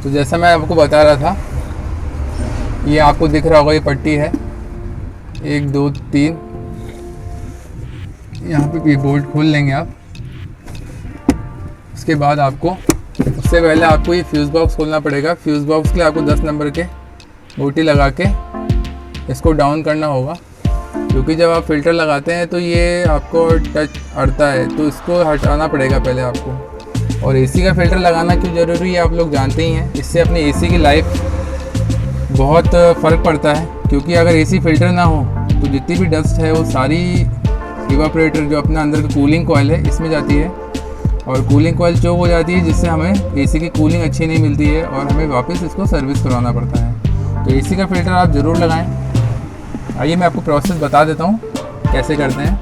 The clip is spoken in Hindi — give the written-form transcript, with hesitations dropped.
तो जैसा मैं आपको बता रहा था, ये आपको दिख रहा होगा, ये पट्टी है 1 2 3, यहाँ पे ये बोल्ट खोल लेंगे आप। उसके बाद आपको, उससे पहले आपको ये फ्यूज़ बॉक्स खोलना पड़ेगा। फ्यूज़ बॉक्स के लिए आपको 10 नंबर के गोटी लगा के इसको डाउन करना होगा, क्योंकि जब आप फ़िल्टर लगाते हैं तो ये आपको टच अड़ता है, तो इसको हटाना पड़ेगा पहले आपको। और एसी का फ़िल्टर लगाना क्यों ज़रूरी है आप लोग जानते ही हैं, इससे अपनी एसी की लाइफ बहुत फ़र्क पड़ता है। क्योंकि अगर एसी फ़िल्टर ना हो तो जितनी भी डस्ट है वो सारी इवापोरेटर जो अपना अंदर का कूलिंग कॉइल है इसमें जाती है, और कूलिंग कॉइल चोक हो जाती है, जिससे हमें एसी की कूलिंग अच्छी नहीं मिलती है और हमें वापस इसको सर्विस करवाना पड़ता है। तो एसी का फ़िल्टर आप ज़रूर लगाएं। आइए मैं आपको प्रोसेस बता देता हूँ कैसे करते हैं।